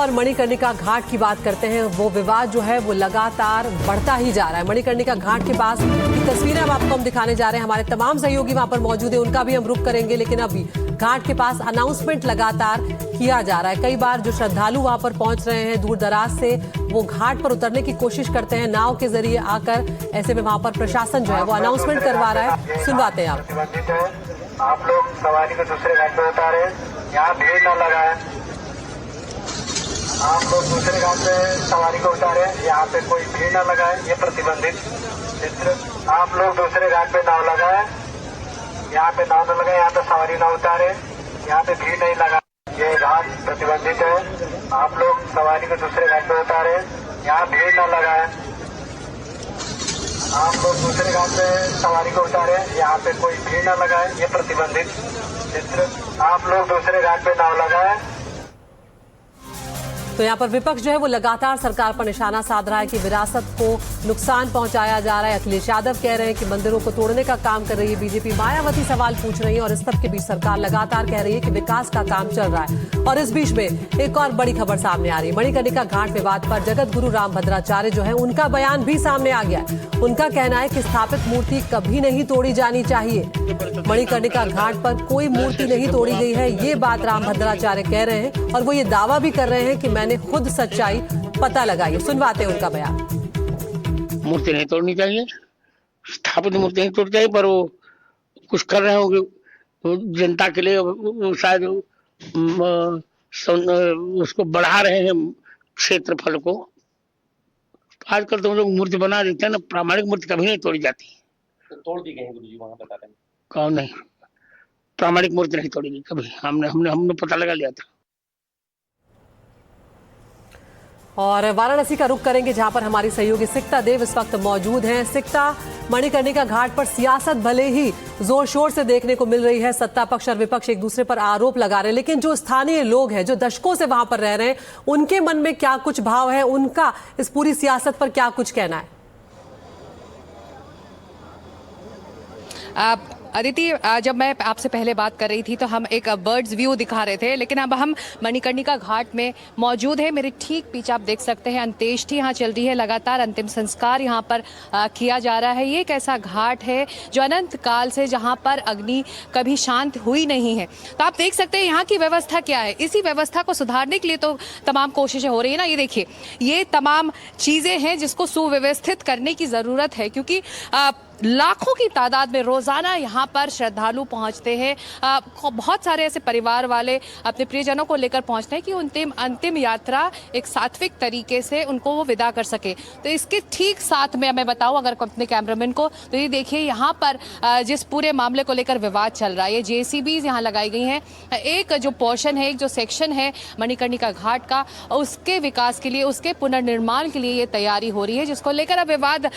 और मणिकर्णिका घाट की बात करते हैं। वो विवाद जो है वो लगातार बढ़ता ही जा रहा है। मणिकर्णिका घाट के पास की तस्वीरें अब आपको हम दिखाने जा रहे हैं। हमारे तमाम सहयोगी वहां पर मौजूद है, उनका भी हम रुख करेंगे। लेकिन अभी घाट के पास अनाउंसमेंट लगातार किया जा रहा है। कई बार जो श्रद्धालु वहां पर पहुंच रहे हैं दूर दराज से, वो घाट पर उतरने की कोशिश करते हैं नाव के जरिए आकर। ऐसे में वहां पर प्रशासन जो है वो अनाउंसमेंट करवा रहा है। सुनवाते हैं आप लोग सवारी को दूसरे घाट पे उतारे, यहाँ भीड़ न लगाए। आप लोग दूसरे घाट पे सवारी को उतारे, यहाँ पे कोई भीड़ न लगाए, ये प्रतिबंधित क्षेत्र। आप लोग दूसरे घाट पे नाव लगाए, यहाँ पे नाव न लगाए, यहाँ पे सवारी न उतारे, यहाँ पे भीड़ नहीं लगाए, ये घाट प्रतिबंधित है। आप लोग सवारी को दूसरे घाट पे उतारे, यहाँ भीड़ न लगाए। आप लोग दूसरे घाट पे सवारी को उतारे, यहाँ पे कोई भीड़ न लगाए, ये प्रतिबंधित क्षेत्र। आप लोग दूसरे घाट पे नाव लगाए। तो यहाँ पर विपक्ष जो है वो लगातार सरकार पर निशाना साध रहा है कि विरासत को नुकसान पहुंचाया जा रहा है। अखिलेश यादव कह रहे हैं कि मंदिरों को तोड़ने का काम कर रही है बीजेपी। मायावती सवाल पूछ रही है और इस सब के बीच सरकार लगातार कह रही है कि विकास का काम चल रहा है। और इस बीच में एक और बड़ी खबर सामने आ रही है। मणिकर्णिका घाट विवाद पर जगत गुरु रामभद्राचार्य जो है उनका बयान भी सामने आ गया है। उनका कहना है कि स्थापित मूर्ति कभी नहीं तोड़ी जानी चाहिए। मणिकर्णिका घाट पर कोई मूर्ति नहीं तोड़ी गई है, ये बात रामभद्राचार्य कह रहे हैं। और वो ये दावा भी कर रहे हैं कि मैंने खुद सच्चाई पता लगाई। सुनवाते हैं उनका बयान। मूर्ति नहीं तोड़नी चाहिए, स्थापित मूर्ति नहीं तोड़नी चाहिए, पर वो कुछ कर रहे होंगे जनता के लिए, शायद उसको बढ़ा रहे हैं क्षेत्रफल को। आजकल तो लोग मूर्ति बना देते हैं ना, प्रामाणिक मूर्ति कभी नहीं तोड़ी जाती। तो तोड़ दी गई है गुरुजी, वहां बता रहे हैं। कौन नहीं, प्रामाणिक मूर्ति नहीं तोड़ेगी कभी। हमने पता लगा लिया था। और वाराणसी का रुख करेंगे जहां पर हमारी सहयोगी सिक्ता देव इस वक्त मौजूद हैं। सिक्ता, मणिकर्णिका घाट पर सियासत भले ही जोर शोर से देखने को मिल रही है, सत्ता पक्ष और विपक्ष एक दूसरे पर आरोप लगा रहे हैं, लेकिन जो स्थानीय लोग हैं जो दशकों से वहां पर रह रहे हैं, उनके मन में क्या कुछ भाव है, उनका इस पूरी सियासत पर क्या कुछ कहना है? अदिति, जब मैं आपसे पहले बात कर रही थी तो हम एक बर्ड्स व्यू दिखा रहे थे, लेकिन अब हम मणिकर्णिका घाट में मौजूद है। मेरे ठीक पीछे आप देख सकते हैं अंत्येष्टि यहाँ चल रही है, लगातार अंतिम संस्कार यहाँ पर किया जा रहा है। ये एक ऐसा घाट है जो अनंत काल से जहाँ पर अग्नि कभी शांत हुई नहीं है। तो आप देख सकते हैं यहाँ की व्यवस्था क्या है। इसी व्यवस्था को सुधारने के लिए तो तमाम कोशिशें हो रही है ना। ये देखिए, ये तमाम चीज़ें हैं जिसको सुव्यवस्थित करने की ज़रूरत है, क्योंकि लाखों की तादाद में रोजाना यहाँ पर श्रद्धालु पहुँचते हैं। बहुत सारे ऐसे परिवार वाले अपने प्रियजनों को लेकर पहुँचते हैं कि अंतिम यात्रा एक सात्विक तरीके से उनको वो विदा कर सके। तो इसके ठीक साथ में मैं बताऊँ अगर अपने कैमरामैन को, तो ये देखिए यहाँ पर जिस पूरे मामले को लेकर विवाद चल रहा है, ये JCBs यहाँ लगाई गई हैं। एक जो पोर्शन है, एक जो सेक्शन है मणिकर्णिका घाट का, उसके विकास के लिए, उसके पुनर्निर्माण के लिए ये तैयारी हो रही है, जिसको लेकर अब विवाद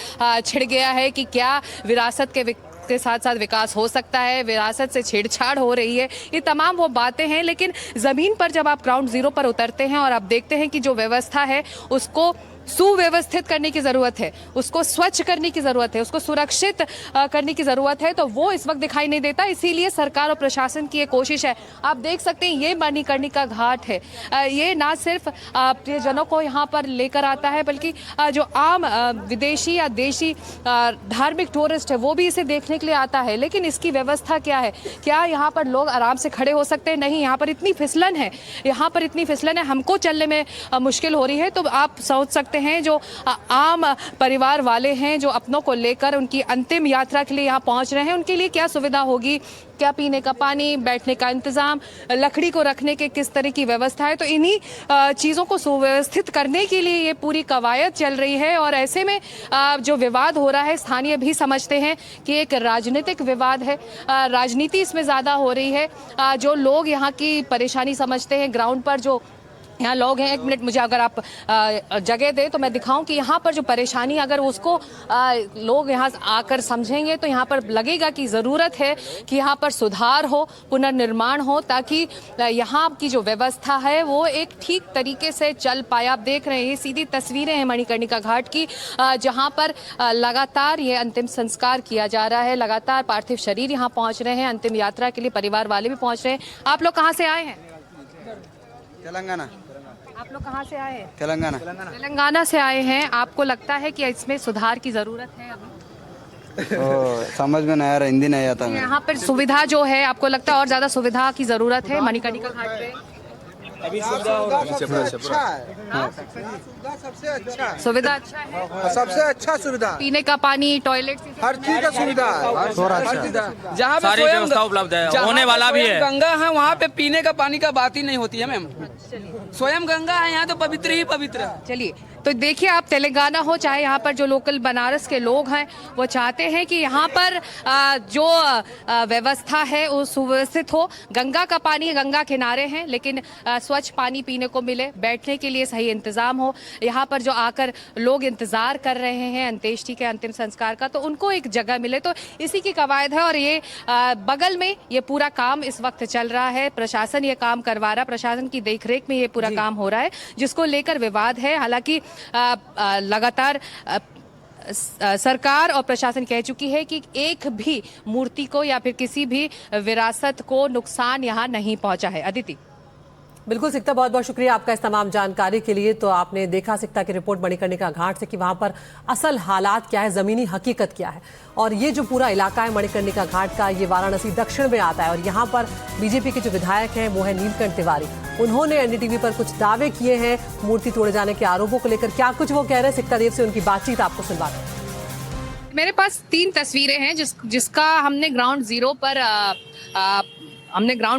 छिड़ गया है कि क्या विरासत के साथ साथ विकास हो सकता है, विरासत से छेड़छाड़ हो रही है। ये तमाम वो बातें हैं, लेकिन ज़मीन पर जब आप ग्राउंड जीरो पर उतरते हैं और आप देखते हैं कि जो व्यवस्था है उसको सुव्यवस्थित करने की ज़रूरत है, उसको स्वच्छ करने की ज़रूरत है, उसको सुरक्षित करने की ज़रूरत है, तो वो इस वक्त दिखाई नहीं देता। इसीलिए सरकार और प्रशासन की ये कोशिश है। आप देख सकते हैं ये मणिकर्णिका घाट है, ये ना सिर्फ प्रियजनों को यहाँ पर लेकर आता है, बल्कि जो आम विदेशी या देशी धार्मिक टूरिस्ट है वो भी इसे देखने के लिए आता है। लेकिन इसकी व्यवस्था क्या है? क्या यहाँ पर लोग आराम से खड़े हो सकते हैं? नहीं, यहाँ पर इतनी फिसलन है, यहाँ पर इतनी फिसलन है, हमको चलने में मुश्किल हो रही है। तो आप सोच सकते हैं जो आम परिवार वाले हैं जो अपनों को लेकर उनकी अंतिम यात्रा के लिए यहाँ पहुँच रहे हैं, उनके लिए क्या सुविधा होगी, क्या पीने का पानी, बैठने का इंतज़ाम, लकड़ी को रखने के किस तरह की व्यवस्था है। तो इन्हीं चीज़ों को सुव्यवस्थित करने के लिए ये पूरी कवायद चल रही है। और ऐसे में जो विवाद हो रहा है, स्थानीय भी समझते हैं कि एक राजनीतिक विवाद है, राजनीति इसमें ज़्यादा हो रही है। जो लोग यहाँ की परेशानी समझते हैं, ग्राउंड पर जो यहाँ लोग हैं, एक मिनट मुझे अगर आप जगह दे तो मैं दिखाऊं कि यहाँ पर जो परेशानी, अगर उसको लोग यहाँ आकर समझेंगे तो यहाँ पर लगेगा कि ज़रूरत है कि यहाँ पर सुधार हो, पुनर्निर्माण हो, ताकि यहाँ की जो व्यवस्था है वो एक ठीक तरीके से चल पाए। आप देख रहे हैं ये सीधी तस्वीरें हैं मणिकर्णिका घाट की, जहाँ पर लगातार ये अंतिम संस्कार किया जा रहा है, लगातार पार्थिव शरीर यहाँ पहुँच रहे हैं, अंतिम यात्रा के लिए परिवार वाले भी पहुँच रहे हैं। आप लोग कहाँ से आए हैं? तेलंगाना। आप लोग कहाँ से आए हैं? तेलंगाना। तेलंगाना से आए हैं। आपको लगता है कि इसमें सुधार की जरूरत है अभी? समझ में नहीं आ रहा, हिंदी नहीं आता मेरे। यहाँ पर सुविधा जो है, आपको लगता है और ज्यादा सुविधा की जरूरत है मणिकर्णिका घाट पे? सुविधा सुविधा अच्छा है, सबसे अच्छा सुविधा, पीने का पानी, टॉयलेट, हर चीज का सुविधा जहाँ पे सारी व्यवस्था उपलब्ध है, होने वाला भी है। गंगा है वहाँ पे पीने का पानी का बात ही नहीं होती है मैम। स्वयं गंगा है यहाँ तो पवित्र ही पवित्र है। चलिए, तो देखिए, आप तेलंगाना हो चाहे यहाँ पर जो लोकल बनारस के लोग हैं, वो चाहते हैं कि यहाँ पर जो व्यवस्था है वो सुव्यवस्थित हो। गंगा का पानी गंगा किनारे हैं, लेकिन स्वच्छ पानी पीने को मिले, बैठने के लिए सही इंतजाम हो। यहाँ पर जो आकर लोग इंतजार कर रहे हैं अंत्येष्टि के अंतिम संस्कार का, तो उनको एक जगह मिले, तो इसी की कवायद है। और ये बगल में ये पूरा काम इस वक्त चल रहा है, प्रशासन ये काम करवा रहा है, प्रशासन की देखरेख में ये पूरा काम हो रहा है, जिसको लेकर विवाद है। हालांकि लगातार सरकार और प्रशासन कह चुकी है कि एक भी मूर्ति को या फिर किसी भी विरासत को नुकसान यहाँ नहीं पहुंचा है। अदिति। बिल्कुल सिकता, बहुत बहुत शुक्रिया आपका इस तमाम जानकारी के लिए। तो आपने देखा सिकता की रिपोर्ट मणिकर्णिका घाट से कि वहां पर असल हालात क्या है, जमीनी हकीकत क्या है। और ये जो पूरा इलाका है मणिकर्णिका घाट का, ये वाराणसी दक्षिण में आता है। और यहाँ पर बीजेपी के जो विधायक हैं वो है नीलकंठ तिवारी। उन्होंने एनडीटीवी पर कुछ दावे किए हैं मूर्ति तोड़े जाने के आरोपों को लेकर। क्या कुछ वो कह रहे हैं, सिकता देव से उनकी बातचीत आपको सुनवाते हैं। मेरे पास 3 तस्वीरें हैं जिसका हमने ग्राउंड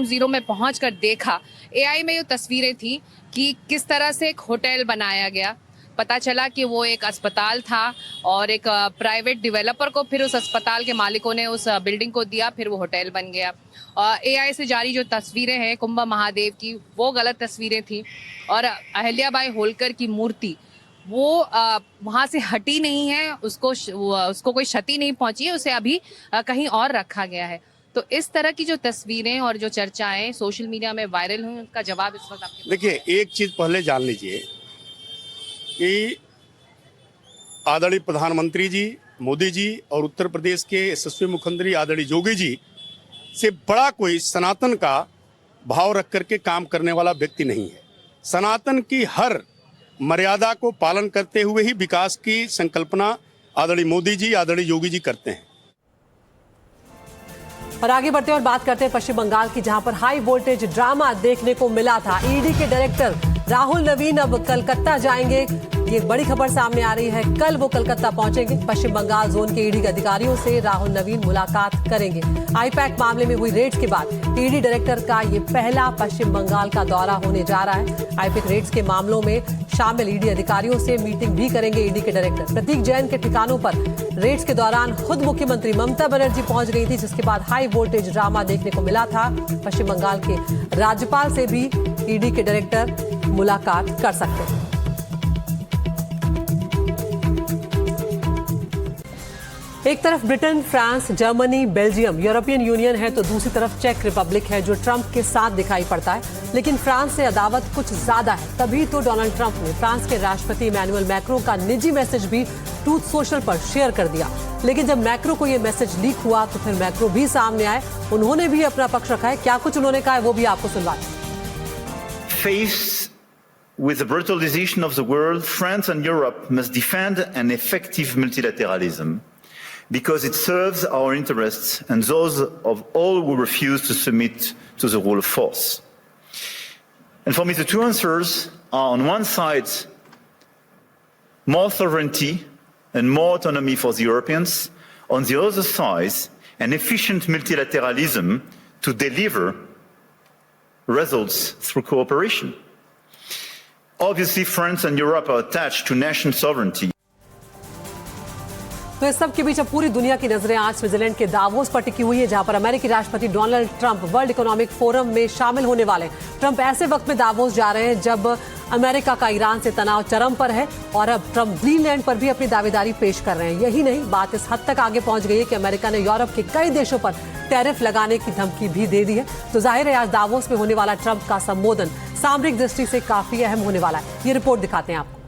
जीरो में पहुंचकर देखा। एआई में ये तस्वीरें थी कि किस तरह से एक होटल बनाया गया। पता चला कि वो एक अस्पताल था और एक प्राइवेट डेवलपर को फिर उस अस्पताल के मालिकों ने उस बिल्डिंग को दिया, फिर वो होटल बन गया। एआई से जारी जो तस्वीरें हैं कुंभ महादेव की, वो गलत तस्वीरें थी। और अहिल्याबाई होलकर की मूर्ति वो वहाँ से हटी नहीं है, उसको कोई क्षति नहीं पहुंची है, उसे अभी कहीं और रखा गया है। तो इस तरह की जो तस्वीरें और जो चर्चाएं सोशल मीडिया में वायरल हुई, उनका जवाब इस वक्त आपके। देखिए, एक चीज पहले जान लीजिए कि आदरणीय प्रधानमंत्री जी मोदी जी और उत्तर प्रदेश के यशस्वी मुख्यमंत्री आदरणीय योगी जी से बड़ा कोई सनातन का भाव रख करके काम करने वाला व्यक्ति नहीं है। सनातन की हर मर्यादा को पालन करते हुए ही विकास की संकल्पना आदरणीय मोदी जी आदरणीय योगी जी करते हैं। और आगे बढ़ते हैं और बात करते हैं पश्चिम बंगाल की, जहां पर हाई वोल्टेज ड्रामा देखने को मिला था। ईडी के डायरेक्टर राहुल नवीन अब कलकत्ता जाएंगे। ये एक बड़ी खबर सामने आ रही है, कल वो कलकत्ता पहुंचेंगे। पश्चिम बंगाल जोन के ईडी के अधिकारियों से राहुल नवीन मुलाकात करेंगे। आईपैक मामले में हुई रेड्स के बाद ईडी डायरेक्टर का ये पहला पश्चिम बंगाल का दौरा होने जा रहा है। आईपैक रेड्स के मामलों में शामिल ईडी अधिकारियों से मीटिंग भी करेंगे ईडी के डायरेक्टर। प्रतीक जैन के ठिकानों पर रेड्स के दौरान खुद मुख्यमंत्री ममता बनर्जी पहुंच गई थी, जिसके बाद हाई वोल्टेज ड्रामा देखने को मिला था। पश्चिम बंगाल के राज्यपाल से भी ईडी के डायरेक्टर मुलाकात कर सकते हैं। एक तरफ Britain, France, Germany, Belgium, European union है, तो दूसरी तरफ चेक रिपब्लिक है जो ट्रंप के साथ दिखाई पड़ता है। लेकिन फ्रांस से अदावत कुछ ज्यादा है। तभी तो डोनाल्ड ट्रंप ने फ्रांस के राष्ट्रपति इमैनुअल मैक्रो का निजी मैसेज भी ट्रूथ सोशल पर शेयर कर दिया। लेकिन जब मैक्रो को ये मैसेज लीक हुआ तो फिर मैक्रो भी सामने आए, उन्होंने भी अपना पक्ष रखा है। क्या कुछ उन्होंने कहा है वो भी आपको सुनवाते हैं। Faced with the brutal decision of the world, France and Europe must defend an effective multilateralism because it serves our interests and those of all who refuse to submit to the rule of force. And for me, the two answers are, on one side, more sovereignty and more autonomy for the Europeans. On the other side, an efficient multilateralism to deliver results through cooperation. Obviously, France and Europe are attached to national sovereignty. तो इस सब के बीच अब पूरी दुनिया की नजरें आज स्विट्जरलैंड के दावोस पर टिकी हुई है, जहां पर अमेरिकी राष्ट्रपति Donald Trump world economic forum में शामिल होने वाले हैं। ट्रंप ऐसे वक्त में दावोस जा रहे हैं जब अमेरिका का ईरान से तनाव चरम पर है, और अब ट्रंप ग्रीनलैंड पर भी अपनी दावेदारी पेश कर रहे हैं। यही नहीं, बात इस हद तक आगे पहुंच गई है कि अमेरिका ने यूरोप के कई देशों पर टैरिफ लगाने की धमकी भी दे दी है। तो जाहिर है आज दावोस में होने वाला ट्रंप का संबोधन सामरिक दृष्टि से काफी अहम होने वाला है। ये रिपोर्ट दिखाते हैं आपको।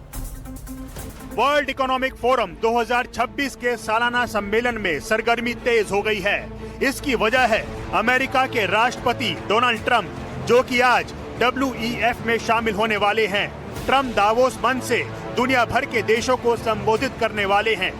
वर्ल्ड इकोनॉमिक फोरम 2026 के सालाना सम्मेलन में सरगर्मी तेज हो गई है। इसकी वजह है अमेरिका के राष्ट्रपति डोनाल्ड ट्रंप, जो कि आज WEF में शामिल होने वाले हैं। ट्रम्प दावोस मंच से दुनिया भर के देशों को संबोधित करने वाले हैं।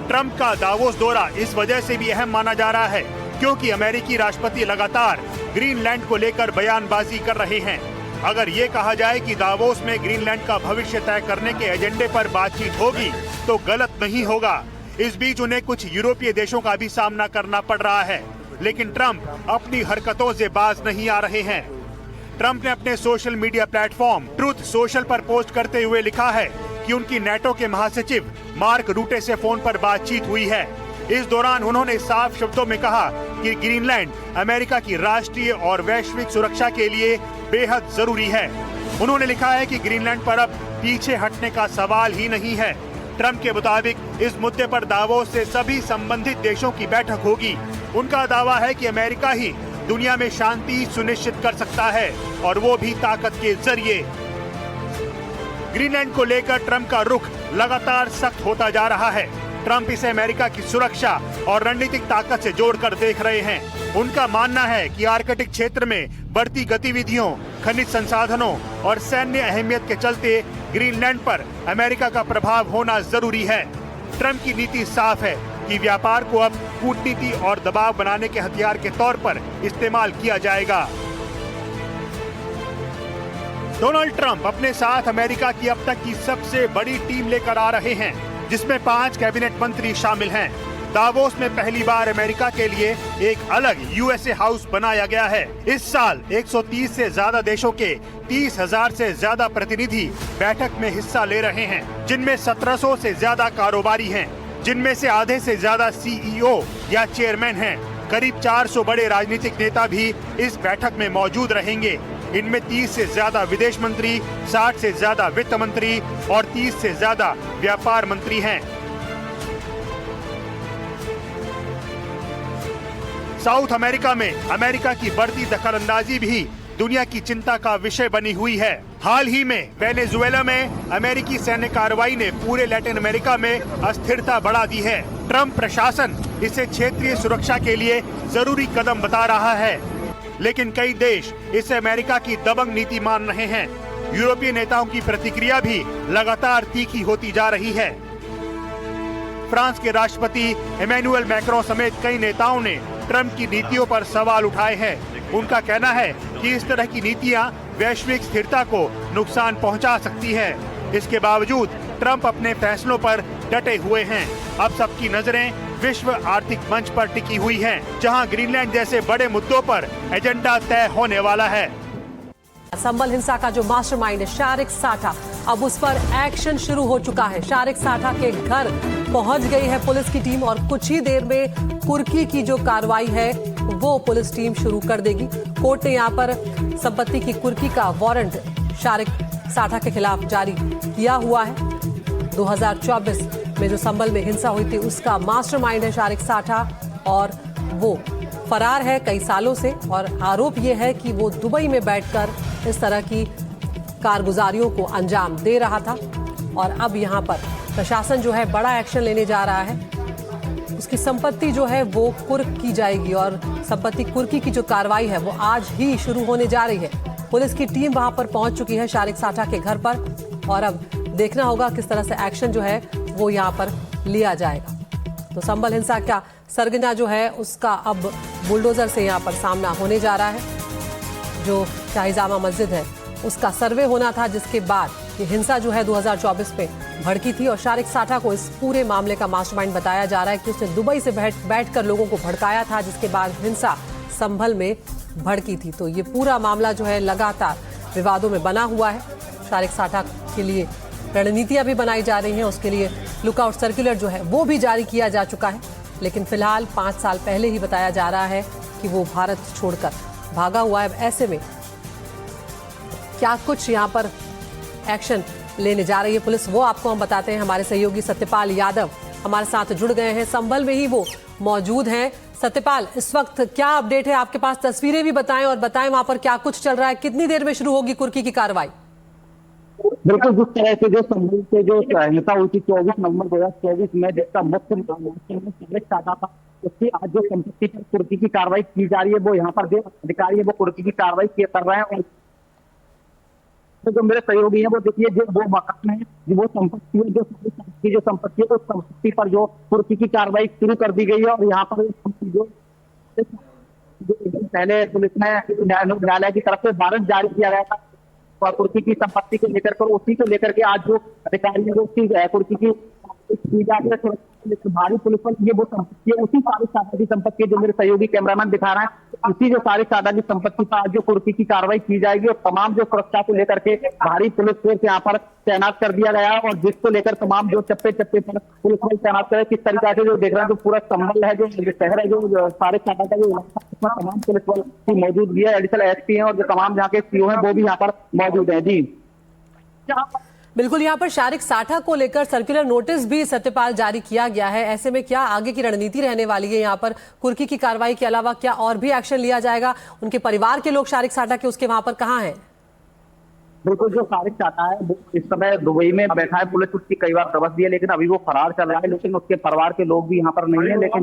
ट्रम्प का दावोस दौरा इस वजह से भी अहम माना जा रहा है क्योंकि अमेरिकी राष्ट्रपति लगातार ग्रीनलैंड को लेकर बयानबाजी कर रहे हैं। अगर ये कहा जाए कि दावोस में ग्रीनलैंड का भविष्य तय करने के एजेंडे पर बातचीत होगी तो गलत नहीं होगा। इस बीच उन्हें कुछ यूरोपीय देशों का भी सामना करना पड़ रहा है, लेकिन ट्रम्प अपनी हरकतों से बाज नहीं आ रहे हैं। ट्रम्प ने अपने social media platform truth social पर पोस्ट करते हुए लिखा है कि उनकी नेटो के महासचिव मार्क रूटे से फोन पर बातचीत हुई है। इस दौरान उन्होंने साफ शब्दों में कहा कि ग्रीनलैंड अमेरिका की राष्ट्रीय और वैश्विक सुरक्षा के लिए बेहद जरूरी है। उन्होंने लिखा है कि ग्रीनलैंड पर अब पीछे हटने का सवाल ही नहीं है। ट्रम्प के मुताबिक इस मुद्दे पर दावोस से सभी संबंधित देशों की बैठक होगी। उनका दावा है कि अमेरिका ही दुनिया में शांति सुनिश्चित कर सकता है और वो भी ताकत के जरिए। ग्रीनलैंड को लेकर ट्रम्प का रुख लगातार सख्त होता जा रहा है। ट्रम्प इसे अमेरिका की सुरक्षा और रणनीतिक ताकत से जोड़कर देख रहे हैं। उनका मानना है कि आर्कटिक क्षेत्र में बढ़ती गतिविधियों, खनिज संसाधनों और सैन्य अहमियत के चलते ग्रीनलैंड पर अमेरिका का प्रभाव होना जरूरी है। ट्रम्प की नीति साफ है कि व्यापार को अब कूटनीति और दबाव बनाने के हथियार के तौर पर इस्तेमाल किया जाएगा। डोनाल्ड ट्रम्प अपने साथ अमेरिका की अब तक की सबसे बड़ी टीम लेकर आ रहे हैं, जिसमें 5 कैबिनेट मंत्री शामिल हैं। दावोस में पहली बार अमेरिका के लिए एक अलग यूएसए हाउस बनाया गया है। इस साल 130 से ज्यादा देशों के 30,000 से ज्यादा प्रतिनिधि बैठक में हिस्सा ले रहे हैं, जिनमें 1700 से ज्यादा कारोबारी हैं, जिनमें से आधे से ज्यादा सीईओ या चेयरमैन हैं। करीब 400 बड़े राजनीतिक नेता भी इस बैठक में मौजूद रहेंगे। इनमें 30 से ज्यादा विदेश मंत्री, 60 से ज्यादा वित्त मंत्री और 30 से ज्यादा व्यापार मंत्री हैं। साउथ अमेरिका में अमेरिका की बढ़ती दखलंदाजी भी दुनिया की चिंता का विषय बनी हुई है। हाल ही में वेनेजुएला में अमेरिकी सैन्य कार्रवाई ने पूरे लैटिन अमेरिका में अस्थिरता बढ़ा दी है। ट्रम्प प्रशासन इसे क्षेत्रीय सुरक्षा के लिए जरूरी कदम बता रहा है, लेकिन कई देश इसे अमेरिका की दबंग नीति मान रहे हैं। यूरोपीय नेताओं की प्रतिक्रिया भी लगातार तीखी होती जा रही है। फ्रांस के राष्ट्रपति इमैनुअल मैक्रों समेत कई नेताओं ने ट्रम्प की नीतियों पर सवाल उठाए हैं। उनका कहना है कि इस तरह की नीतियां वैश्विक स्थिरता को नुकसान पहुंचा सकती है। इसके बावजूद ट्रम्प अपने फैसलों पर डटे हुए हैं। अब सबकी नजरें विश्व आर्थिक मंच पर टिकी हुई हैं, जहां ग्रीनलैंड जैसे बड़े मुद्दों पर एजेंडा तय होने वाला है। संबल हिंसा का जो मास्टरमाइंड है शारिक साठा, अब उस पर एक्शन शुरू हो चुका है। शारिक साठा के घर पहुंच गई है पुलिस की टीम और कुछ ही देर में कुर्की की जो कार्रवाई है वो पुलिस टीम शुरू कर देगी। कोर्ट ने यहाँ पर संपत्ति की कुर्की का वारंट शारिक साठा के खिलाफ जारी किया हुआ है। 2024 में जो संबल में हिंसा हुई थी उसका मास्टरमाइंड है शारिक साठा और वो फरार है कई सालों से और आरोप ये है कि वो दुबई में बैठकर इस तरह की कारगुजारियों को अंजाम दे रहा था और अब यहाँ पर प्रशासन जो है बड़ा एक्शन लेने जा रहा है। उसकी संपत्ति जो है वो कुर्क की जाएगी और संपत्ति कुर्की की जो कार्रवाई है वो आज ही शुरू होने जा रही है। पुलिस की टीम वहां पर पहुंच चुकी है शारिक साठा के घर पर और अब देखना होगा किस तरह से एक्शन जो है वो यहाँ पर लिया जाएगा। तो संबल हिंसा का सरगना जो है उसका अब बुलडोजर से यहाँ पर सामना होने जा रहा है। जो शाही जामा मस्जिद है उसका सर्वे होना था, जिसके बाद ये हिंसा जो है 2024 में भड़की थी और शारिक साठा को इस पूरे मामले का मास्टरमाइंड बताया जा रहा है कि उसने दुबई से बैठकर लोगों को भड़काया था, जिसके बाद हिंसा संभल में भड़की थी। तो ये पूरा मामला जो है लगातार विवादों में बना हुआ है। शारिक साठा के लिए रणनीतियां भी बनाई जा रही हैं, उसके लिए लुकआउट सर्कुलर जो है वो भी जारी किया जा चुका है, लेकिन फिलहाल 5 साल पहले ही बताया जा रहा है कि वो भारत छोड़कर भागा हुआ है। ऐसे में क्या कुछ यहाँ पर एक्शन लेने जा रही है पुलिस वो आपको हम बताते हैं। हमारे सहयोगी सत्यपाल यादव हमारे साथ जुड़ गए हैं, संभल में ही वो मौजूद हैं। सत्यपाल, इस वक्त क्या अपडेट है आपके पास? तस्वीरें भी बताएं और बताएं वहां पर क्या कुछ चल रहा है, कितनी देर में शुरू होगी कुर्की की कार्रवाई? बिल्कुल, जिस तरह से जो संभल से जो हिंसा हुई थी 24 नवंबर 2024 में, जिसका मुख्य साधा था, उसकी आज जो संपत्ति पर कुर्की की कार्रवाई की जा रही है वो यहाँ पर जो अधिकारी है वो कुर्की की कार्रवाई कर रहे हैं। और तो जो मेरे सहयोगी हैं वो देखिए जो वो मकान है वो संपत्ति है जो संपत्ति है उस संपत्ति पर जो कुर्की की कार्रवाई शुरू कर दी गई है। और यहाँ पर जो पहले पुलिस ने न्यायालय की तरफ से वारंट जारी किया गया था कुर्की की संपत्ति को लेकर कर, उसी को लेकर के आज जो अधिकारी है उसकी कुर्की की भारी पुलिस बल ये वो संपत्ति है उसी सारी सादा की संपत्ति है जो मेरे सहयोगी कैमरामैन दिखा रहे हैं। इसी जो सारी सादा की संपत्ति पर आज जो कुर्की की कार्रवाई की जाएगी और तमाम जो सुरक्षा को लेकर के भारी पुलिस फोर्स यहाँ पर तैनात कर दिया गया है और जिसको लेकर तमाम जो चप्पे चप्पे पर पुलिस बल तैनात करे किस तरीके से जो देख रहे हैं जो पूरा संबल है जो शहर है जो सारे सादा का जो तमाम पुलिस बल की मौजूदगी है। एडिशनल एसपी है और जो तमाम यहाँ के सीओ है वो भी यहाँ पर मौजूद है। जी बिल्कुल, यहाँ पर शारिक साठा को लेकर सर्कुलर नोटिस भी सत्यपाल जारी किया गया है। ऐसे में क्या आगे की रणनीति रहने वाली है? यहाँ पर कुर्की की कार्रवाई के अलावा क्या और भी एक्शन लिया जाएगा? उनके परिवार के लोग शारिक साठा के उसके वहां पर कहाँ हैं? बिल्कुल, जो शारिक साठा है वो इस समय दुबई में बैठा है। पुलिस उसकी कई बार दबस दी है लेकिन अभी वो फरार चल रहा है। लेकिन उसके परिवार के लोग भी यहाँ पर नहीं है लेकिन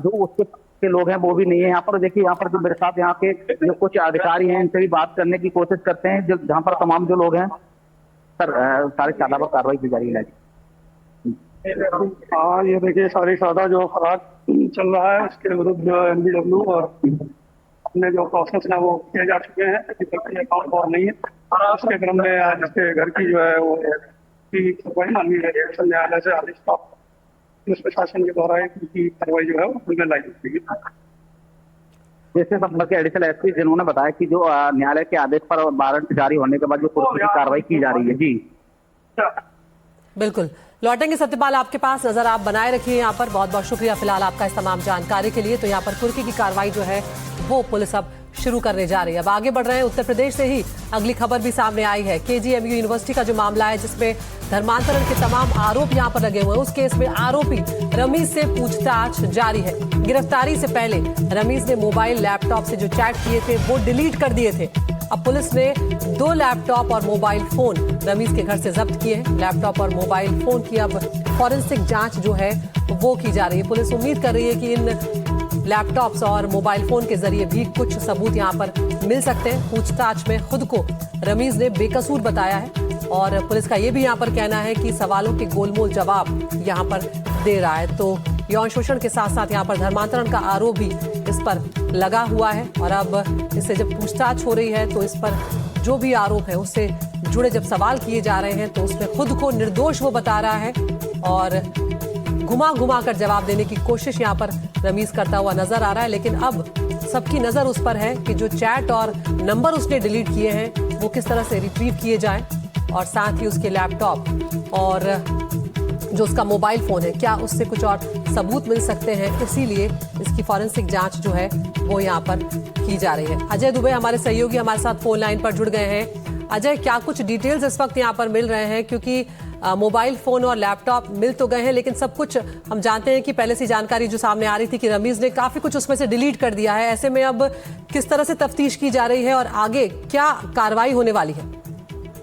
जो उसके के लोग हैं वो भी नहीं है यहाँ पर। देखिए यहाँ पर जो मेरे साथ यहाँ के जो कुछ अधिकारी हैं इनसे भी बात करने की कोशिश करते हैं जो जहाँ पर तमाम जो लोग हैं सर सारे सादा पर कार्रवाई की जा रही है। हाँ, ये देखिए सारी सादा जो फरार चल रहा है उसके विरुद्ध जो NBW और अपने जो प्रोसेस है वो किए जा चुके हैं। अकाउंट और नहीं है उसके क्रम में जिसके घर की जो है वो न्यायालय से आदेश प्राप्त पुलिस प्रशासन के द्वारा की कार्रवाई जो है वो लाई जाएगी। जैसे संभल के एडिशनल एसपी जिन्होंने बताया कि जो न्यायालय के आदेश पर वारंट जारी होने के बाद जो कुर्की की कार्रवाई की जा रही है। जी बिल्कुल, लौटेंगे सत्यपाल आपके पास, नजर आप बनाए रखिए यहाँ पर। बहुत बहुत शुक्रिया फिलहाल आपका इस तमाम जानकारी के लिए। तो यहाँ पर कुर्की की कार्रवाई जो है वो पुलिस अब शुरू करने जा रही है। अब आगे बढ़ रहे हैं, उत्तर प्रदेश से ही अगली खबर भी सामने आई है। KGMU यूनिवर्सिटी का जो मामला है जिसमें धर्मांतरण के तमाम आरोप यहाँ पर लगे हुए हैं, उस केस में आरोपी रमीज से पूछताछ जारी है। गिरफ्तारी से पहले रमीज ने मोबाइल लैपटॉप से जो चैट किए थे वो डिलीट कर दिए थे। अब पुलिस ने 2 लैपटॉप और मोबाइल फोन रमीज के घर से जब्त किए हैं। लैपटॉप और मोबाइल फोन की अब फॉरेंसिक जांच जो है वो की जा रही है। पुलिस उम्मीद कर रही है कि इन लैपटॉप्स और मोबाइल फोन के जरिए भी कुछ सबूत यहाँ पर मिल सकते हैं। पूछताछ में खुद को रमीज ने बेकसूर बताया है और पुलिस का ये भी यहाँ पर कहना है कि सवालों के गोलमोल जवाब यहाँ पर दे रहा है। तो यौन शोषण के साथ साथ यहाँ पर धर्मांतरण का आरोप भी इस पर लगा हुआ है और अब इससे जब पूछताछ हो रही है तो इस पर जो भी आरोप है उससे जुड़े जब सवाल किए जा रहे हैं तो उसमें खुद को निर्दोष वो बता रहा है और घुमा घुमा कर जवाब देने की कोशिश यहाँ पर रमीज करता हुआ नजर आ रहा है। लेकिन अब सबकी नजर उस पर है कि जो चैट और नंबर उसने डिलीट किए हैं वो किस तरह से रिट्रीव किए जाएं और साथ ही उसके लैपटॉप और जो उसका मोबाइल फोन है क्या उससे कुछ और सबूत मिल सकते हैं। इसीलिए इसकी फॉरेंसिक जांच जो है वो यहाँ पर की जा रही है। अजय दुबे हमारे सहयोगी हमारे साथ फोन लाइन पर जुड़ गए हैं। अजय, क्या कुछ डिटेल्स इस वक्त यहाँ पर मिल रहे हैं? क्योंकि मोबाइल फोन और लैपटॉप मिल तो गए हैं लेकिन सब कुछ हम जानते हैं कि पहले से जानकारी जो सामने आ रही थी कि रमीज ने काफी कुछ उसमें से डिलीट कर दिया है। ऐसे में अब किस तरह से तफ्तीश की जा रही है और आगे क्या कार्रवाई होने वाली है?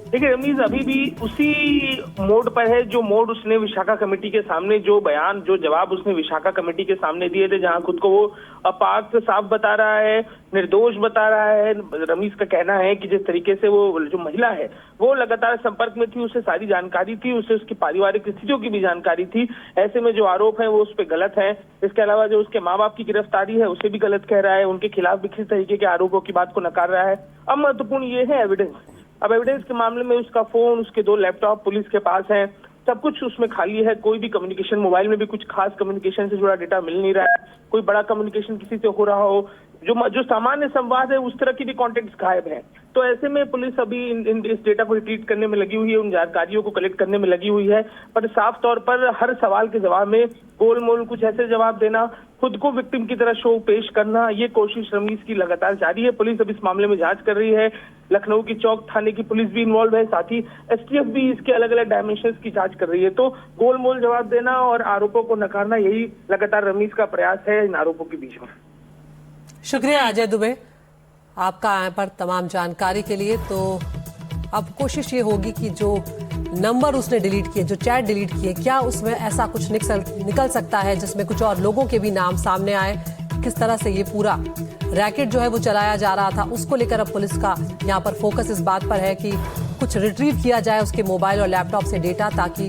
देखिए, रमीज अभी भी उसी मोड पर है जो मोड उसने विशाखा कमेटी के सामने जो बयान जो जवाब उसने विशाखा कमेटी के सामने दिए थे, जहां खुद को वो अपात्र साफ बता रहा है, निर्दोष बता रहा है। रमीज का कहना है कि जिस तरीके से वो जो महिला है वो लगातार संपर्क में थी, उसे सारी जानकारी थी, उसे उसकी पारिवारिक स्थितियों की भी जानकारी थी। ऐसे में जो आरोप है वो उस पर गलत है। इसके अलावा जो उसके माँ बाप की गिरफ्तारी है उसे भी गलत कह रहा है, उनके खिलाफ भी किसी तरीके के आरोपों की बात को नकार रहा है। अब महत्वपूर्ण ये है एविडेंस। अब एविडेंस के मामले में उसका फोन, उसके 2 लैपटॉप पुलिस के पास हैं, सब कुछ उसमें खाली है। कोई भी कम्युनिकेशन, मोबाइल में भी कुछ खास कम्युनिकेशन से जुड़ा डेटा मिल नहीं रहा है। कोई बड़ा कम्युनिकेशन किसी से हो रहा हो, जो सामान्य संवाद है उस तरह की भी कॉन्टेक्ट गायब है। तो ऐसे में पुलिस अभी इस डेटा को रिट्रीव करने में लगी हुई है, उन जानकारियों को कलेक्ट करने में लगी हुई है। पर साफ तौर पर हर सवाल के जवाब में गोलमोल कुछ ऐसे जवाब देना, खुद को विक्टिम की तरह शो पेश करना, ये कोशिश रमीज की लगातार जारी है। पुलिस अब इस मामले में जांच कर रही है। लखनऊ की चौक थाने की पुलिस भी इन्वॉल्व है, साथ ही STF भी इसके अलग अलग डायमेंशंस की जांच कर रही है। तो गोलमोल जवाब देना और आरोपों को नकारना, यही लगातार रमीज का प्रयास है इन आरोपों के बीच में। शुक्रिया अजय दुबे आपका यहाँ पर तमाम जानकारी के लिए। तो अब कोशिश ये होगी कि जो नंबर उसने डिलीट किए, जो चैट डिलीट किए, क्या उसमें ऐसा कुछ निकल सकता है जिसमें कुछ और लोगों के भी नाम सामने आए। किस तरह से ये पूरा रैकेट जो है वो चलाया जा रहा था, उसको लेकर अब पुलिस का यहाँ पर फोकस इस बात पर है कि कुछ रिट्रीव किया जाए उसके मोबाइल और लैपटॉप से डेटा, ताकि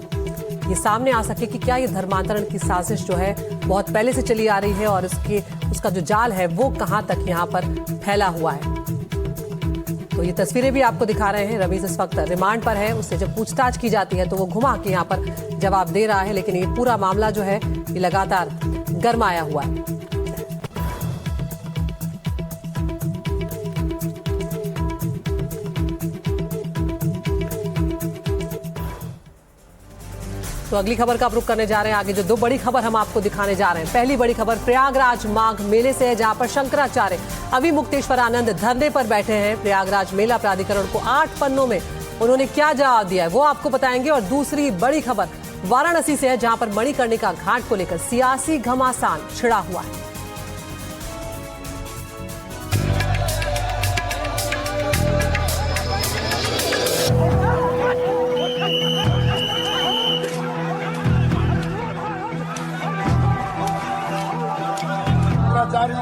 ये सामने आ सके कि क्या ये धर्मांतरण की साजिश जो है बहुत पहले से चली आ रही है और उसका जो जाल है वो कहां तक यहाँ पर फैला हुआ है। तो ये तस्वीरें भी आपको दिखा रहे हैं। रमीज इस वक्त रिमांड पर है, उससे जब पूछताछ की जाती है तो वो घुमा के यहाँ पर जवाब दे रहा है, लेकिन ये पूरा मामला जो है ये लगातार गरमाया हुआ है। तो अगली खबर का रुख करने जा रहे हैं आगे। जो दो बड़ी खबर हम आपको दिखाने जा रहे हैं, पहली बड़ी खबर प्रयागराज माघ मेले से है, जहां पर शंकराचार्य अविमुक्तेश्वरानंद धरने पर बैठे हैं। प्रयागराज मेला प्राधिकरण को 8 पन्नों में उन्होंने क्या जवाब दिया है वो आपको बताएंगे। और दूसरी बड़ी खबर वाराणसी से है, जहां पर मणिकर्णिका घाट को लेकर सियासी घमासान छिड़ा हुआ है।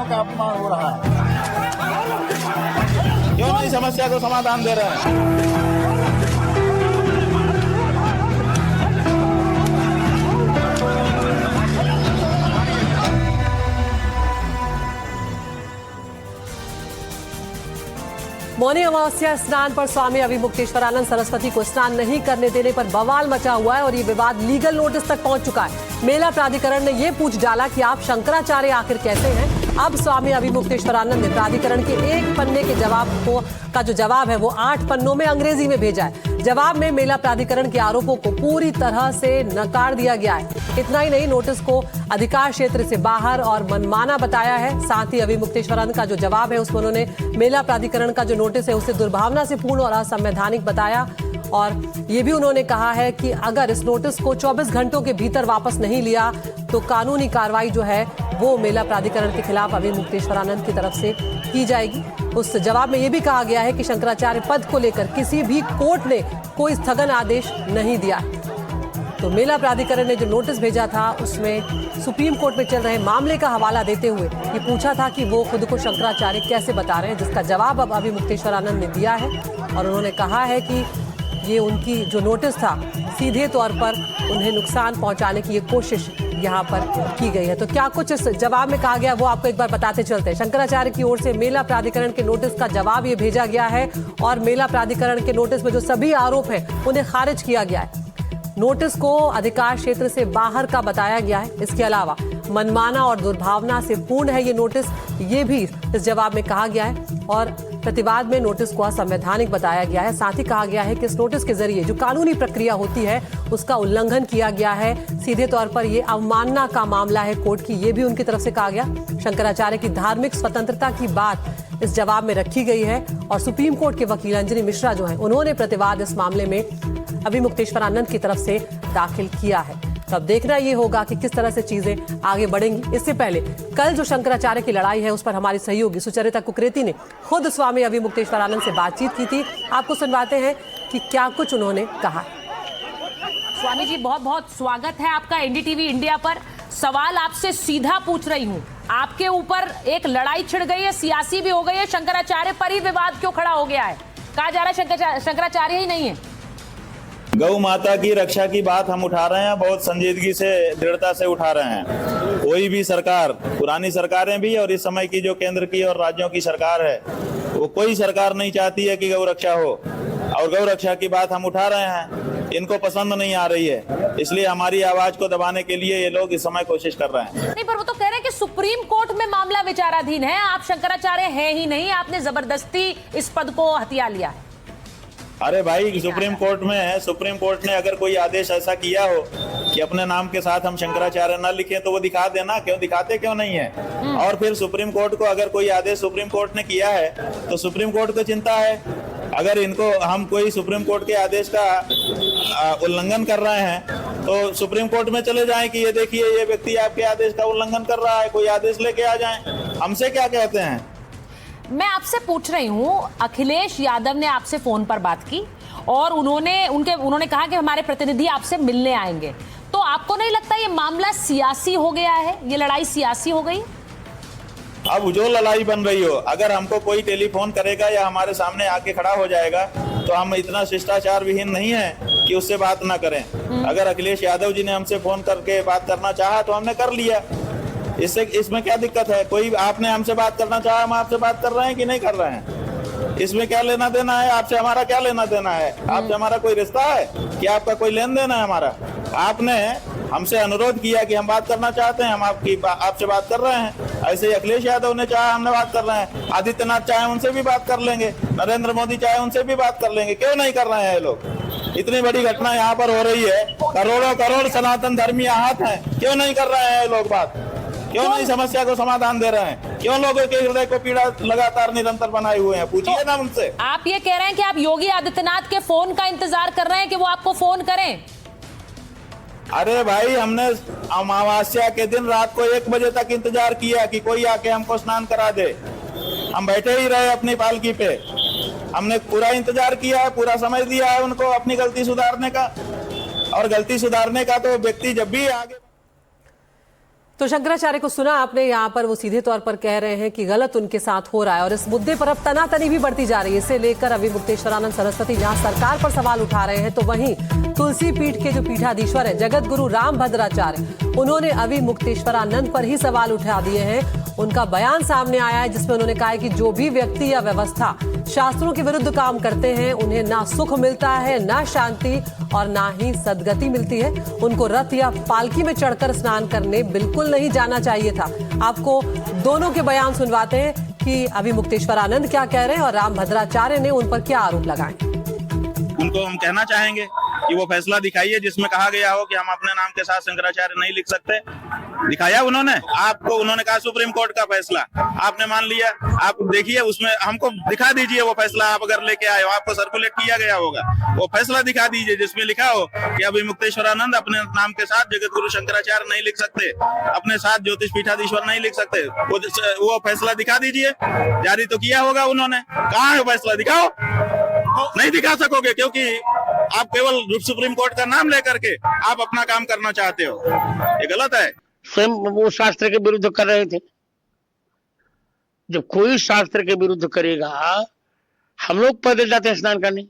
का अपमान हो रहा है, क्यों नहीं समस्या को समाधान दे रहे हैं। मौनी अमावस्या स्नान पर स्वामी अविमुक्तेश्वरानंद सरस्वती को स्नान नहीं करने देने पर बवाल मचा हुआ है और ये विवाद लीगल नोटिस तक पहुंच चुका है। मेला प्राधिकरण ने ये पूछ डाला कि आप शंकराचार्य आखिर कैसे हैं। अब स्वामी अविमुक्तेश्वरानंद ने प्राधिकरण के 1 पन्ने के का जो जवाब है वो 8 पन्नों में अंग्रेजी में भेजा है। जवाब में मेला प्राधिकरण के आरोपों को पूरी तरह से नकार दिया गया है। इतना ही नहीं, नोटिस को अधिकार क्षेत्र से बाहर और मनमाना बताया है। साथ ही अविमुक्तेश्वरानंद का जो जवाब है उसमें उन्होंने मेला प्राधिकरण का जो नोटिस है उसे दुर्भावना से पूर्ण और असंवैधानिक बताया। और ये भी उन्होंने कहा है कि अगर इस नोटिस को 24 घंटों के भीतर वापस नहीं लिया तो कानूनी कार्रवाई जो है वो मेला प्राधिकरण के खिलाफ अविमुक्तेश्वरानंद की तरफ से की जाएगी। उस जवाब में ये भी कहा गया है कि शंकराचार्य पद को लेकर किसी भी कोर्ट ने कोई स्थगन आदेश नहीं दिया। तो मेला प्राधिकरण ने जो नोटिस भेजा था उसमें सुप्रीम कोर्ट में चल रहे मामले का हवाला देते हुए ये पूछा था कि वो खुद को शंकराचार्य कैसे बता रहे हैं, जिसका जवाब अब अविमुक्तेश्वरानंद ने दिया है। और उन्होंने कहा है कि ये उनकी जो नोटिस था सीधे तौर पर उन्हें नुकसान पहुंचाने की ये कोशिश यहाँ पर की गई है। तो क्या कुछ इस जवाब में कहा गया वो आपको एक बार बताते चलते हैं। शंकराचार्य की ओर से मेला प्राधिकरण के नोटिस का जवाब ये भेजा गया है और मेला प्राधिकरण के नोटिस में जो सभी आरोप हैं उन्हें खारिज किया गया है। नोटिस को अधिकार क्षेत्र से बाहर का बताया गया है। इसके अलावा मनमाना और दुर्भावना से पूर्ण है ये नोटिस, ये भी इस जवाब में कहा गया है। और प्रतिवाद में नोटिस को असंवैधानिक बताया गया है। साथ ही कहा गया है कि इस नोटिस के जरिए जो कानूनी प्रक्रिया होती है उसका उल्लंघन किया गया है। सीधे तौर पर ये अवमानना का मामला है कोर्ट की, ये भी उनकी तरफ से कहा गया। शंकराचार्य की धार्मिक स्वतंत्रता की बात इस जवाब में रखी गई है। और सुप्रीम कोर्ट के वकील अंजनी मिश्रा जो है उन्होंने प्रतिवाद इस मामले में अविमुक्तेश्वरानंद की तरफ से दाखिल किया है। तो अब देखना ये होगा कि किस तरह से चीजें आगे बढ़ेंगी। इससे पहले कल जो शंकराचार्य की लड़ाई है उस पर हमारी सहयोगी सुचरिता कुकरेती ने खुद स्वामी अविमुक्तेश्वरानंद से बातचीत की थी। आपको सुनवाते हैं कि क्या कुछ उन्होंने कहा। स्वामी जी, बहुत बहुत स्वागत है आपका एनडीटीवी इंडिया पर। सवाल आपसे सीधा पूछ रही हूँ, आपके ऊपर एक लड़ाई छिड़ गई है, सियासी भी हो गई है, शंकराचार्य पर ही विवाद क्यों खड़ा हो गया है? कहा जा रहा है शंकराचार्य ही नहीं है। गौ माता की रक्षा की बात हम उठा रहे हैं, बहुत संजीदगी से, दृढ़ता से उठा रहे हैं। कोई भी सरकार, पुरानी सरकारें भी और इस समय की जो केंद्र की और राज्यों की सरकार है, वो कोई सरकार नहीं चाहती है कि गौ रक्षा हो। और गौ रक्षा की बात हम उठा रहे हैं, इनको पसंद नहीं आ रही है, इसलिए हमारी आवाज को दबाने के लिए ये लोग इस समय कोशिश कर रहे हैं। नहीं, पर वो तो कह रहे हैं कि सुप्रीम कोर्ट में मामला विचाराधीन है, आप शंकराचार्य हैं ही नहीं, आपने जबरदस्ती इस पद को हथिया लिया है। अरे भाई, सुप्रीम कोर्ट में है, सुप्रीम कोर्ट ने अगर कोई आदेश ऐसा किया हो कि अपने नाम के साथ हम शंकराचार्य न लिखें तो वो दिखा देना, क्यों दिखाते क्यों नहीं है। और फिर सुप्रीम कोर्ट को अगर कोई आदेश सुप्रीम कोर्ट ने किया है तो सुप्रीम कोर्ट को चिंता है। अगर इनको हम कोई सुप्रीम कोर्ट के आदेश का उल्लंघन कर रहे हैं तो सुप्रीम कोर्ट में चले जाएं कि ये देखिए ये व्यक्ति आपके आदेश का उल्लंघन कर रहा है, कोई आदेश लेके आ जाएं। हमसे क्या कहते हैं? मैं आपसे पूछ रही हूँ, अखिलेश यादव ने आपसे फोन पर बात की और उन्होंने कहा कि हमारे प्रतिनिधि आपसे मिलने आएंगे, तो आपको नहीं लगता ये मामला सियासी हो गया है, ये लड़ाई सियासी हो गई? अब जो लड़ाई बन रही हो, अगर हमको कोई टेलीफोन करेगा या हमारे सामने आके खड़ा हो जाएगा तो हम इतना शिष्टाचार विहीन नहीं है कि उससे बात ना करें। अगर अखिलेश यादव जी ने हमसे फोन करके बात करना चाहा तो हमने कर लिया, इसमें क्या दिक्कत है? कोई आपने हमसे बात करना चाहा, हम आपसे बात कर रहे हैं कि नहीं कर रहे हैं? इसमें क्या लेना देना है? आपसे हमारा क्या लेना देना है? आपसे हमारा कोई रिश्ता है कि आपका कोई लेन देन है हमारा? आपने हमसे अनुरोध किया कि हम बात करना चाहते हैं, हम आपसे बात कर रहे हैं। ऐसे ही अखिलेश यादव ने चाहा, हमने बात कर रहे हैं। आदित्यनाथ चाहे उनसे भी बात कर लेंगे, नरेंद्र मोदी चाहे उनसे भी बात कर लेंगे। क्यों नहीं कर रहे हैं ये लोग? इतनी बड़ी घटना यहाँ पर हो रही है, करोड़ों करोड़ सनातन धर्मी आहत हैं, क्यों नहीं कर रहे हैं ये लोग बात? क्यों नहीं समस्या को समाधान दे रहे हैं? क्यों लोगों के हृदय को पीड़ा लगातार निरंतर बनाए हुए हैं? पूछिए ना उनसे। आप ये कह रहे हैं कि आप योगी आदित्यनाथ के फोन का इंतजार कर रहे हैं कि वो आपको फोन करें? अरे भाई, हमने अमावस्या के दिन रात को 1 बजे तक इंतजार किया कि कोई आके हमको स्नान करा दे। हम बैठे ही रहे अपनी पालकी पे। हमने पूरा इंतजार किया है, पूरा समय दिया है उनको अपनी गलती सुधारने का। और गलती सुधारने का तो व्यक्ति जब भी आगे। तो शंकराचार्य को सुना आपने, यहाँ पर वो सीधे तौर पर कह रहे हैं कि गलत उनके साथ हो रहा है और इस मुद्दे पर अब तनातनी भी बढ़ती जा रही है। इसे लेकर अभी मुक्तेश्वरानंद सरस्वती जहां सरकार पर सवाल उठा रहे हैं, तो वहीं तुलसी पीठ के जो पीठाधीश्वर है जगत गुरु राम भद्राचार्य, उन्होंने अभी मुक्तेश्वरानंद पर ही सवाल उठा दिए हैं। उनका बयान सामने आया है जिसमें उन्होंने कहा है कि जो भी व्यक्ति या व्यवस्था शास्त्रों के विरुद्ध काम करते हैं उन्हें ना सुख मिलता है, ना शांति और ना ही सद्गति मिलती है। उनको रथ या पालकी में चढ़कर स्नान करने बिल्कुल नहीं जाना चाहिए था। आपको दोनों के बयान सुनवाते हैं कि अभी मुक्तेश्वरानंद क्या कह रहे हैं और राम भद्राचार्य ने उन पर क्या आरोप लगाए। उनको हम कहना चाहेंगे कि वो फैसला दिखाइए जिसमें कहा गया हो कि हम अपने नाम के साथ शंकराचार्य नहीं लिख सकते। दिखाया उन्होंने? आपको उन्होंने कहा सुप्रीम कोर्ट का फैसला, आपने मान लिया। आप देखिए उसमें, हमको दिखा दीजिए वो फैसला। आप अगर लेके आए हो, आपको सर्कुलेट किया गया होगा, वो फैसला दिखा दीजिए जिसमें लिखा हो कि अभी मुक्तेश्वरानंद अपने नाम के साथ जगत गुरु शंकराचार्य नहीं लिख सकते, अपने साथ ज्योतिष पीठाधीश्वर नहीं लिख सकते। वो फैसला दिखा दीजिए। जारी तो किया होगा उन्होंने, कहाँ है फैसला? दिखाओ। नहीं दिखा सकोगे क्योंकि आप केवल सुप्रीम कोर्ट का नाम लेकर के आप अपना काम करना चाहते हो। ये गलत है। स्वयं वो शास्त्र के विरुद्ध कर रहे थे। जब कोई शास्त्र के विरुद्ध करेगा, हम लोग पैदल जाते हैं स्नान करने।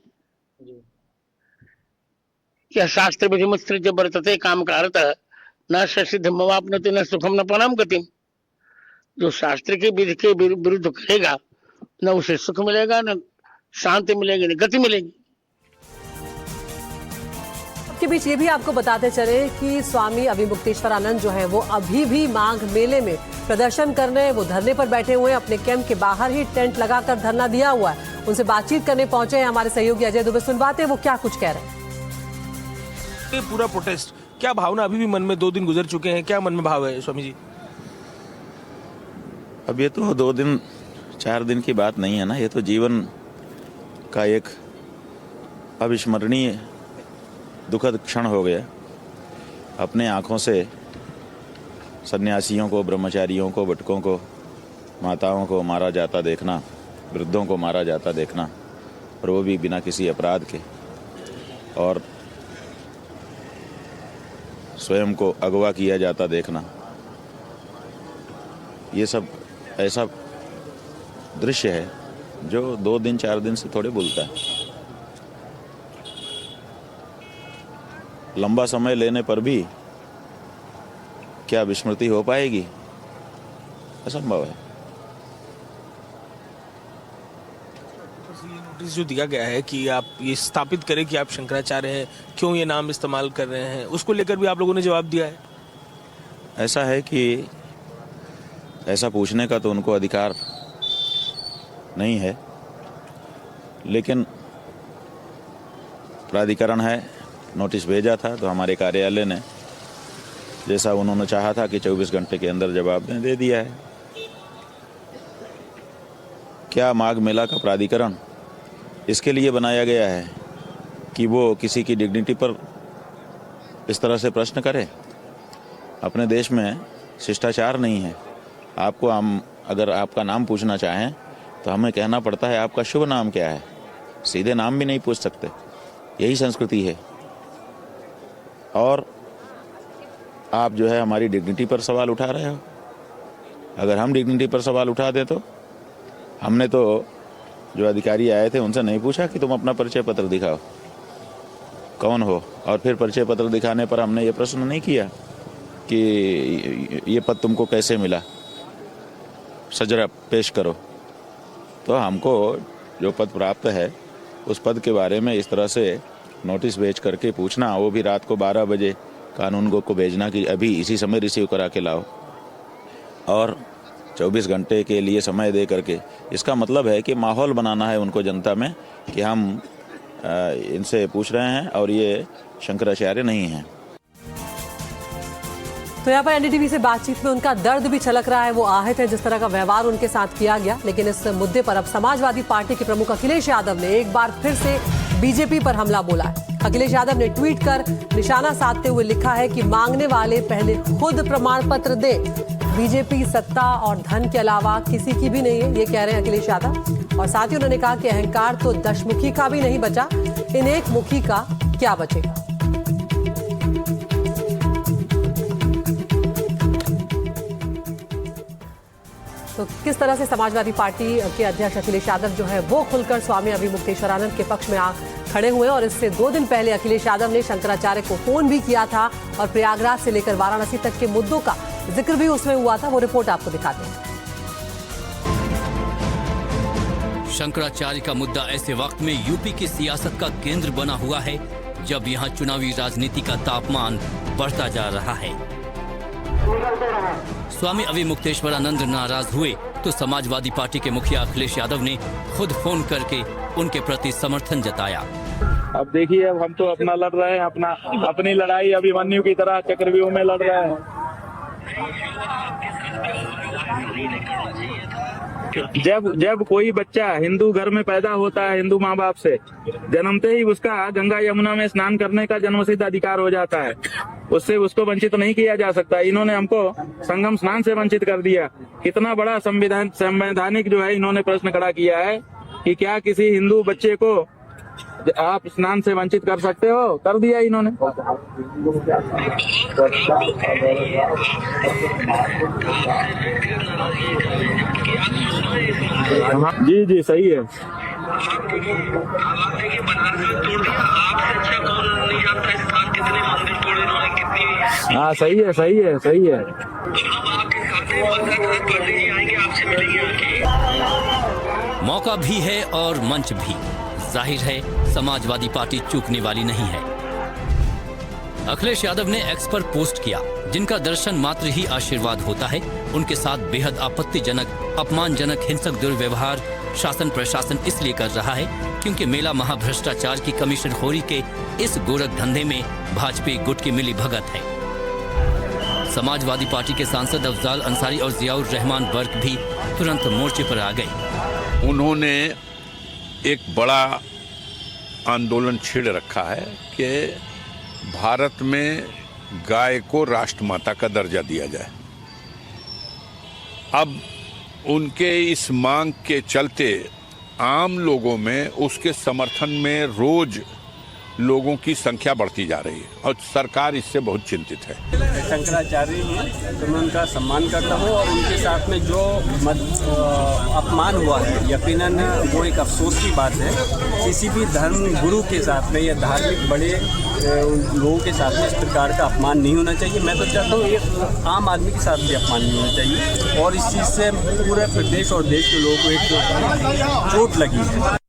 क्या शास्त्र विधिमुत्सृज्य जबरतते काम कारत न सिद्ध मवाप्नोति न सुखम न परम गतिम। जो शास्त्र के विधि के विरुद्ध करेगा, न उसे सुख मिलेगा, न शांति मिलेगी, न गति मिलेगी। के बीच ये भी आपको बताते चले कि स्वामी अभी मुक्तेश्वरानंद जो है वो अभी भी माघ मेले में प्रदर्शन करने, वो धरने पर बैठे हुए हैं। अपने कैंप के बाहर ही टेंट लगाकर धरना दिया हुआ है। उनसे बातचीत करने पहुंचे हैं हमारे सहयोगी अजय दुबे। सुनवाते हैं वो क्या कुछ कह रहे हैं। ये पूरा प्रोटेस्ट, क्या भावना अभी भी मन में? 2 दिन गुजर चुके हैं, क्या मन में भाव है स्वामी जी? अब ये तो 2 दिन 4 दिन की बात नहीं है ना, ये तो जीवन का एक अविस्मरणीय दुखद क्षण हो गया। अपने आँखों से सन्यासियों को, ब्रह्मचारियों को, भटकों को, माताओं को मारा जाता देखना, वृद्धों को मारा जाता देखना, और वो भी बिना किसी अपराध के, और स्वयं को अगवा किया जाता देखना, ये सब ऐसा दृश्य है जो 2 दिन 4 दिन से थोड़े भूलता है। लंबा समय लेने पर भी क्या विस्मृति हो पाएगी? असंभव है। नोटिस जो दिया गया है कि आप ये स्थापित करें कि आप शंकराचार्य हैं, क्यों ये नाम इस्तेमाल कर रहे हैं, उसको लेकर भी आप लोगों ने जवाब दिया है। ऐसा है कि ऐसा पूछने का तो उनको अधिकार नहीं है, लेकिन प्राधिकरण है, नोटिस भेजा था तो हमारे कार्यालय ने जैसा उन्होंने चाहा था कि 24 घंटे के अंदर जवाब दे दिया है। क्या माघ मेला का प्राधिकरण इसके लिए बनाया गया है कि वो किसी की डिग्निटी पर इस तरह से प्रश्न करे? अपने देश में शिष्टाचार नहीं है। आपको हम अगर आपका नाम पूछना चाहें तो हमें कहना पड़ता है आपका शुभ नाम क्या है। सीधे नाम भी नहीं पूछ सकते। यही संस्कृति है। और आप जो है हमारी डिग्निटी पर सवाल उठा रहे हो। अगर हम डिग्निटी पर सवाल उठा दें तो हमने तो जो अधिकारी आए थे उनसे नहीं पूछा कि तुम अपना परिचय पत्र दिखाओ, कौन हो, और फिर परिचय पत्र दिखाने पर हमने ये प्रश्न नहीं किया कि ये पद तुमको कैसे मिला, सजरा पेश करो। तो हमको जो पद प्राप्त है उस पद के बारे में इस तरह से नोटिस भेज करके पूछना, वो भी रात को 12 बजे कानूनगो को भेजना कि अभी इसी समय रिसीव करा के लाओ, और 24 घंटे के लिए समय दे करके, इसका मतलब है कि माहौल बनाना है उनको जनता में कि हम इनसे पूछ रहे हैं और ये शंकराचार्य नहीं हैं। तो यहाँ पर एनडीटीवी से बातचीत में उनका दर्द भी छलक रहा है। वो आहत है जिस तरह का व्यवहार उनके साथ किया गया। लेकिन इस मुद्दे पर अब समाजवादी पार्टी के प्रमुख अखिलेश यादव ने एक बार फिर से बीजेपी पर हमला बोला है। अखिलेश यादव ने ट्वीट कर निशाना साधते हुए लिखा है कि मांगने वाले पहले खुद प्रमाण पत्र दे। बीजेपी सत्ता और धन के अलावा किसी की भी नहीं है, ये कह रहे हैं अखिलेश यादव। और साथ ही उन्होंने कहा कि अहंकार तो दशमुखी का भी नहीं बचा, इन एक मुखी का क्या बचेगा। तो किस तरह से समाजवादी पार्टी के अध्यक्ष अखिलेश यादव जो है वो खुलकर स्वामी अभिमुक्तेश्वरानंद के पक्ष में खड़े हुए। और इससे 2 दिन पहले अखिलेश यादव ने शंकराचार्य को फोन भी किया था और प्रयागराज से लेकर वाराणसी तक के मुद्दों का जिक्र भी उसमें हुआ था। वो रिपोर्ट आपको दिखाते हैं। शंकराचार्य का मुद्दा ऐसे वक्त में यूपी की सियासत का केंद्र बना हुआ है जब यहाँ चुनावी राजनीति का तापमान बढ़ता जा रहा है। स्वामी अभिमुक्तेश्वरानंद नाराज हुए तो समाजवादी पार्टी के मुखिया अखिलेश यादव ने खुद फोन करके उनके प्रति समर्थन जताया। अब देखिए, अब हम तो अपना लड़ रहे हैं, अपनी लड़ाई अभिमन्यु की तरह चक्रव्यूह में लड़ रहे हैं। जब कोई बच्चा हिंदू घर में पैदा होता है, हिंदू माँ बाप से जन्मते ही उसका गंगा यमुना में स्नान करने का जन्मसिद्ध अधिकार हो जाता है। उससे उसको वंचित नहीं किया जा सकता। इन्होंने हमको संगम स्नान से वंचित कर दिया। कितना बड़ा संवैधानिक जो है इन्होंने प्रश्न खड़ा किया है कि क्या किसी हिंदू बच्चे को आप स्नान से वंचित कर सकते हो, कर दिया इन्होंने। जी जी सही है। हाँ सही है, सही है, सही है। मौका भी है और मंच भी। जाहिर है समाजवादी पार्टी चूकने वाली नहीं है। अखिलेश यादव ने एक्स पर पोस्ट किया, जिनका दर्शन मात्र ही आशीर्वाद होता है। उनके साथ बेहद आपत्तिजनक, अपमानजनक, हिंसक दुर्व्यवहार शासन प्रशासन इसलिए कर रहा है क्योंकि मेला महाभ्रष्टाचार की कमीशनखोरी के इस गोरख धंधे में भाजपा गुट की मिली भगत है। समाजवादी पार्टी के सांसद अफजाल अंसारी और जियाउर रहमान वर्क भी तुरंत मोर्चे पर आ गए। उन्होंने एक बड़ा आंदोलन छेड़ रखा है कि भारत में गाय को राष्ट्रमाता का दर्जा दिया जाए। अब उनके इस मांग के चलते आम लोगों में उसके समर्थन में रोज लोगों की संख्या बढ़ती जा रही है और सरकार इससे बहुत चिंतित है। शंकराचार्य हैं तो मैं उनका सम्मान करता हूँ और उनके साथ में जो अपमान हुआ है यकीनन वो एक अफसोस की बात है। किसी भी धर्म गुरु के साथ में या धार्मिक बड़े लोगों के साथ में इस प्रकार का अपमान नहीं होना चाहिए। मैं तो चाहता हूँ एक आम आदमी के साथ भी अपमान नहीं होना चाहिए और इस चीज़ से पूरे प्रदेश और देश के लोगों को एक चोट लगी है।